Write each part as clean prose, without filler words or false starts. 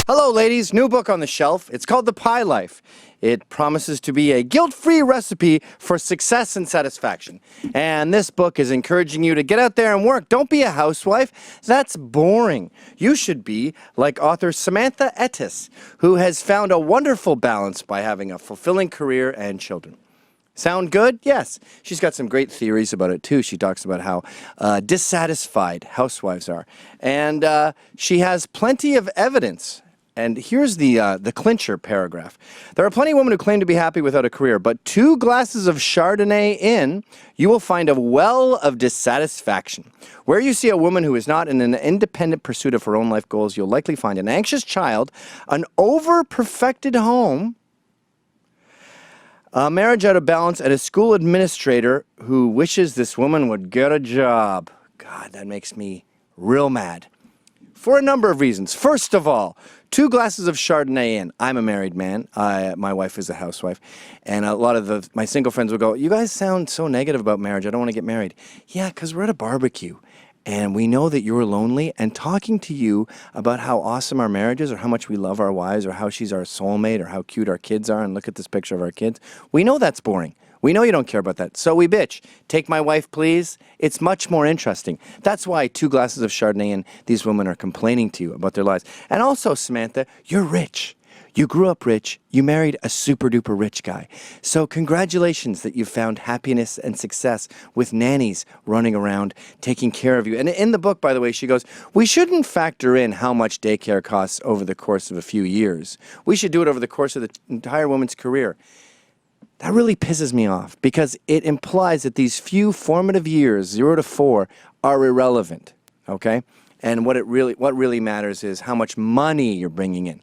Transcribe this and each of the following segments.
Hello, ladies. New book on the shelf. It's called The Pie Life. It promises to be a guilt-free recipe for success and satisfaction. And this book is encouraging you to get out there and work. Don't be a housewife. That's boring. You should be like author Samantha Ettis, who has found a wonderful balance by having a fulfilling career and children. Sound good? Yes. She's got some great theories about it, too. She talks about how dissatisfied housewives are. And she has plenty of evidence. And here's the clincher paragraph. There are plenty of women who claim to be happy without a career, but 2 glasses of Chardonnay in, you will find a well of dissatisfaction. Where you see a woman who is not in an independent pursuit of her own life goals, you'll likely find an anxious child, an over-perfected home, a marriage out of balance, and a school administrator who wishes this woman would get a job. God, that makes me real mad. For a number of reasons. First of all, 2 glasses of Chardonnay in. I'm a married man. My wife is a housewife. And a lot of my single friends will go, "You guys sound so negative about marriage. I don't want to get married." Yeah, because we're at a barbecue. And we know that you're lonely, and talking to you about how awesome our marriage is, or how much we love our wives, or how she's our soulmate, or how cute our kids are, and look at this picture of our kids. We know that's boring. We know you don't care about that, so we bitch. Take my wife, please. It's much more interesting. That's why 2 glasses of Chardonnay and these women are complaining to you about their lives. And also, Samantha, you're rich. You grew up rich. You married a super-duper rich guy. So congratulations that you've found happiness and success with nannies running around taking care of you. And in the book, by the way, she goes, we shouldn't factor in how much daycare costs over the course of a few years. We should do it over the course of the entire woman's career. That really pisses me off because it implies that these few formative years, 0 to 4, are irrelevant, okay? And what really matters is how much money you're bringing in.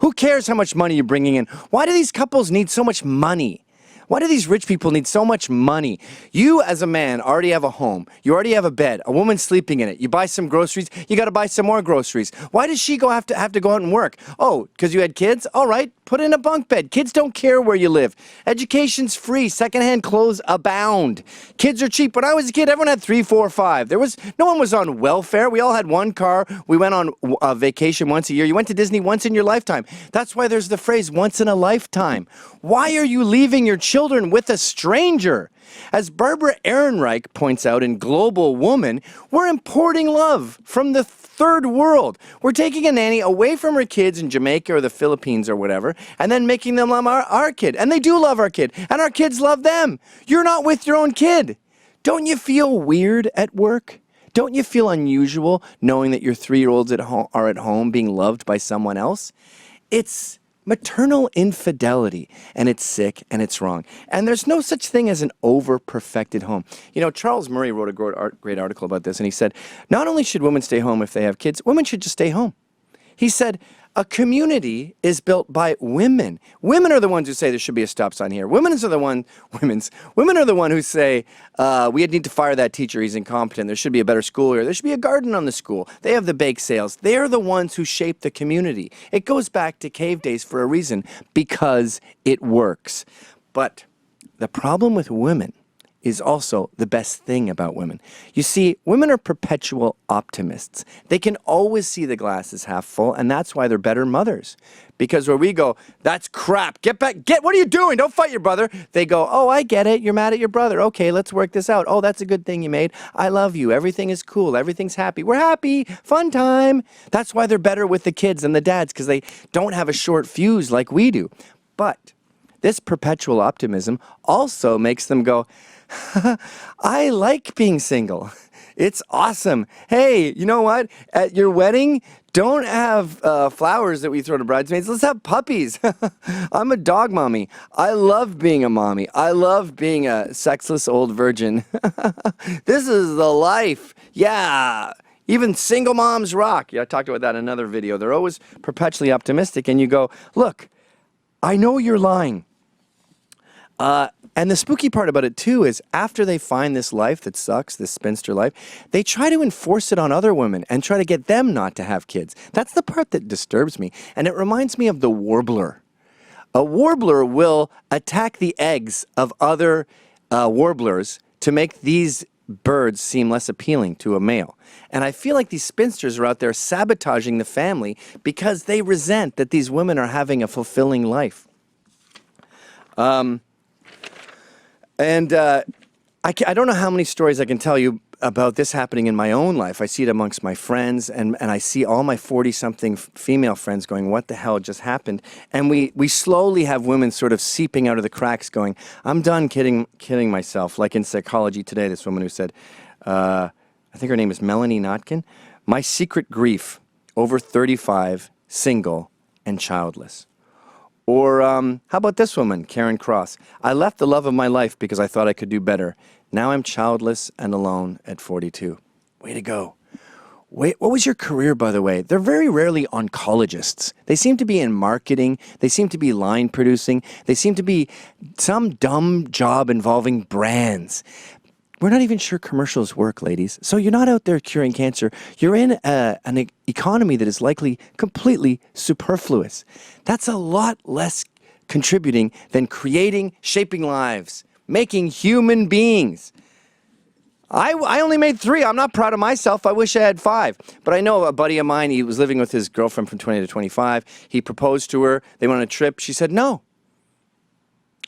Who cares how much money you're bringing in? Why do these couples need so much money? Why do these rich people need so much money? You, as a man, already have a home. You already have a bed. A woman's sleeping in it. You buy some groceries. You got to buy some more groceries. Why does she have to go out and work? Oh, because you had kids? All right, put in a bunk bed. Kids don't care where you live. Education's free. Secondhand clothes abound. Kids are cheap. When I was a kid, everyone had 3, 4, 5. No one was on welfare. We all had one car. We went on a vacation once a year. You went to Disney once in your lifetime. That's why there's the phrase, once in a lifetime. Why are you leaving your children with a stranger? As Barbara Ehrenreich points out in Global Woman, we're importing love from the third world. We're taking a nanny away from her kids in Jamaica or the Philippines or whatever, and then making them love our kid. And they do love our kid, and our kids love them. You're not with your own kid. Don't you feel weird at work? Don't you feel unusual knowing that your 3-year-olds are at home being loved by someone else? It's maternal infidelity, and it's sick, and it's wrong. And there's no such thing as an over-perfected home. You know, Charles Murray wrote a great article about this, and he said, not only should women stay home if they have kids, women should just stay home. He said, a community is built by women. Women are the ones who say there should be a stop sign here. Women are the one who say, we need to fire that teacher, he's incompetent. There should be a better school here. There should be a garden on the school. They have the bake sales. They are the ones who shape the community. It goes back to cave days for a reason, because it works. But the problem with women is also the best thing about women. You see, women are perpetual optimists. They can always see the glass as half full, and that's why they're better mothers. Because where we go, that's crap, what are you doing? Don't fight your brother. They go, oh, I get it, you're mad at your brother. Okay, let's work this out. Oh, that's a good thing you made. I love you, everything is cool, everything's happy. We're happy, fun time. That's why they're better with the kids and the dads, because they don't have a short fuse like we do. But this perpetual optimism also makes them go, I like being single. It's awesome. Hey, you know what? At your wedding, don't have flowers that we throw to bridesmaids. Let's have puppies. I'm a dog mommy. I love being a mommy. I love being a sexless old virgin. This is the life. Yeah. Even single moms rock. Yeah, I talked about that in another video. They're always perpetually optimistic, and you go, look, I know you're lying. And the spooky part about it, too, is after they find this life that sucks, this spinster life, they try to enforce it on other women and try to get them not to have kids. That's the part that disturbs me. And it reminds me of the warbler. A warbler will attack the eggs of other warblers to make these birds seem less appealing to a male. And I feel like these spinsters are out there sabotaging the family because they resent that these women are having a fulfilling life. I don't know how many stories I can tell you about this happening in my own life. I see it amongst my friends, and I see all my 40-something female friends going, what the hell just happened? And we slowly have women sort of seeping out of the cracks going, I'm done kidding myself. Like in Psychology Today, this woman who said, I think her name is Melanie Notkin, my secret grief, over 35, single, and childless. Or how about this woman, Karen Cross? I left the love of my life because I thought I could do better. Now I'm childless and alone at 42. Way to go. Wait, what was your career, by the way? They're very rarely oncologists. They seem to be in marketing. They seem to be line producing. They seem to be some dumb job involving brands. We're not even sure commercials work, ladies. So you're not out there curing cancer. You're in an economy that is likely completely superfluous. That's a lot less contributing than creating, shaping lives, making human beings. I only made 3. I'm not proud of myself. I wish I had 5. But I know a buddy of mine, he was living with his girlfriend from 20 to 25. He proposed to her. They went on a trip. She said no.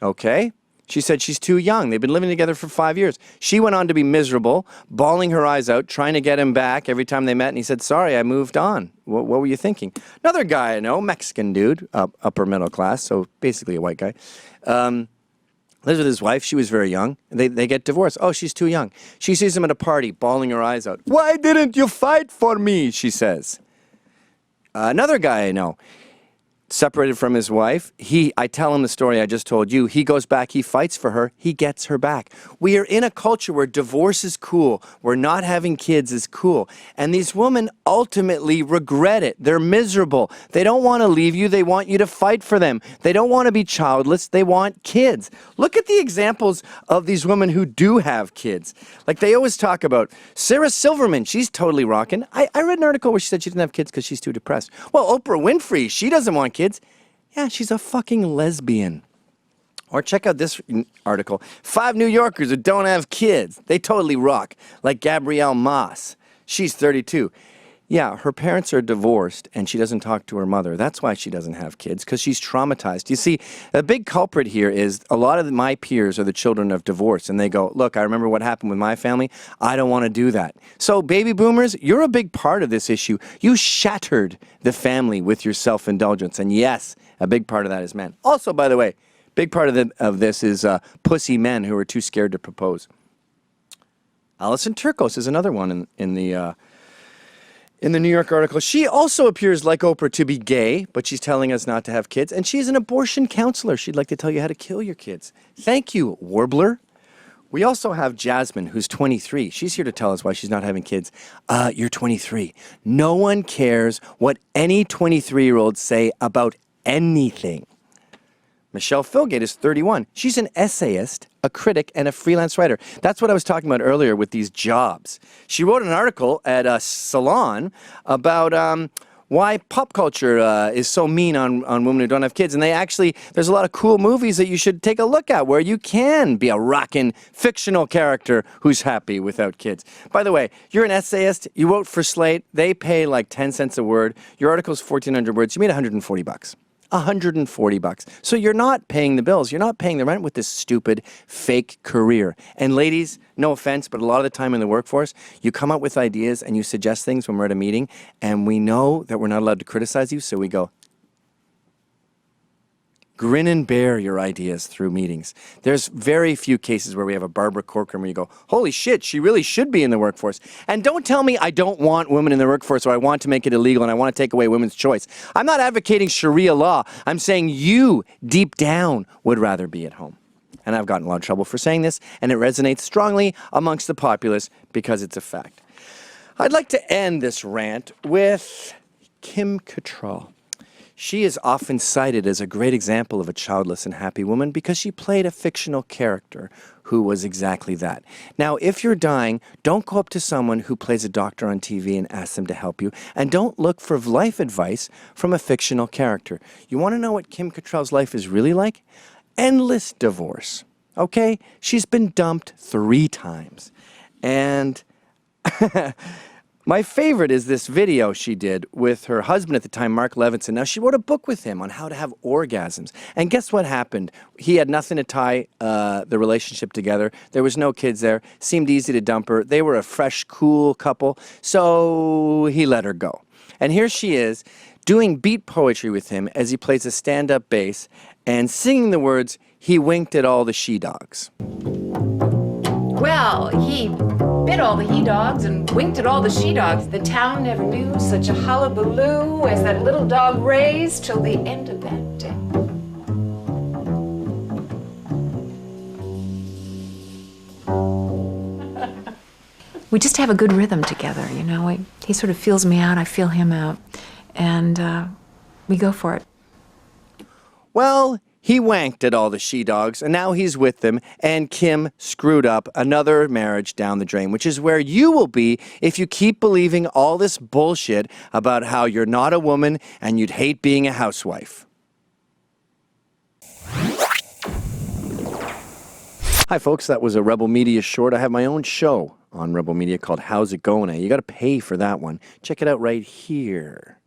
Okay. She said she's too young. They've been living together for 5 years. She went on to be miserable, bawling her eyes out, trying to get him back every time they met. And he said, sorry, I moved on. What were you thinking? Another guy I know, Mexican dude, upper middle class, so basically a white guy, lives with his wife. She was very young. They get divorced. Oh, she's too young. She sees him at a party, bawling her eyes out. Why didn't you fight for me? She says. Another guy I know, separated from his wife. I tell him the story I just told you. He goes back, he fights for her, he gets her back. We are in a culture where divorce is cool, where not having kids is cool. And these women ultimately regret it. They're miserable. They don't want to leave you. They want you to fight for them. They don't want to be childless. They want kids. Look at the examples of these women who do have kids. Like they always talk about Sarah Silverman. She's totally rocking. I read an article where she said she didn't have kids because she's too depressed. Well, Oprah Winfrey, she doesn't want kids. Yeah, she's a fucking lesbian. Or check out this article. 5 New Yorkers who don't have kids. They totally rock. Like Gabrielle Moss. She's 32. Yeah, her parents are divorced and she doesn't talk to her mother. That's why she doesn't have kids, because she's traumatized. You see, a big culprit here is a lot of my peers are the children of divorce, and they go, look, I remember what happened with my family. I don't want to do that. So, baby boomers, you're a big part of this issue. You shattered the family with your self-indulgence, and yes, a big part of that is men. Also, by the way, big part of this is pussy men who are too scared to propose. Alison Turkos is another one in the New York article. She also appears like Oprah to be gay, but she's telling us not to have kids. And she's an abortion counselor. She'd like to tell you how to kill your kids. Thank you, Warbler. We also have Jasmine, who's 23. She's here to tell us why she's not having kids. You're 23. No one cares what any 23-year-olds say about anything. Michelle Philgate is 31. She's an essayist, a critic, and a freelance writer. That's what I was talking about earlier with these jobs. She wrote an article at a salon about why pop culture is so mean on women who don't have kids. And there's a lot of cool movies that you should take a look at where you can be a rockin' fictional character who's happy without kids. By the way, you're an essayist. You wrote for Slate. They pay like 10 cents a word. Your article's 1,400 words. You made $140. $140. So you're not paying the bills. You're not paying the rent with this stupid fake career. And ladies, no offense, but a lot of the time in the workforce, you come up with ideas and you suggest things when we're at a meeting, and we know that we're not allowed to criticize you, so we go, grin and bear your ideas through meetings. There's very few cases where we have a Barbara Corcoran where you go, holy shit, she really should be in the workforce. And don't tell me I don't want women in the workforce, or I want to make it illegal and I want to take away women's choice. I'm not advocating Sharia law. I'm saying you, deep down, would rather be at home. And I've gotten a lot of trouble for saying this, and it resonates strongly amongst the populace because it's a fact. I'd like to end this rant with Kim Cattrall. She is often cited as a great example of a childless and happy woman because she played a fictional character who was exactly that. Now, if you're dying, don't go up to someone who plays a doctor on TV and ask them to help you, and don't look for life advice from a fictional character. You want to know what Kim Cattrall's life is really like? Endless divorce, okay? She's been dumped 3 times. And my favorite is this video she did with her husband at the time, Mark Levinson. Now, she wrote a book with him on how to have orgasms. And guess what happened? He had nothing to tie the relationship together. There was no kids there. Seemed easy to dump her. They were a fresh, cool couple. So he let her go. And here she is doing beat poetry with him as he plays a stand-up bass and singing the words, "He winked at all the she-dogs." Well, he bit all the he-dogs and winked at all the she-dogs. The town never knew such a hullabaloo as that little dog raised till the end of that day. We just have a good rhythm together, you know. He sort of feels me out, I feel him out, and we go for it. Well, he wanked at all the she-dogs, and now he's with them, and Kim screwed up another marriage down the drain, which is where you will be if you keep believing all this bullshit about how you're not a woman and you'd hate being a housewife. Hi, folks. That was a Rebel Media short. I have my own show on Rebel Media called How's It Going? You got to pay for that one. Check it out right here.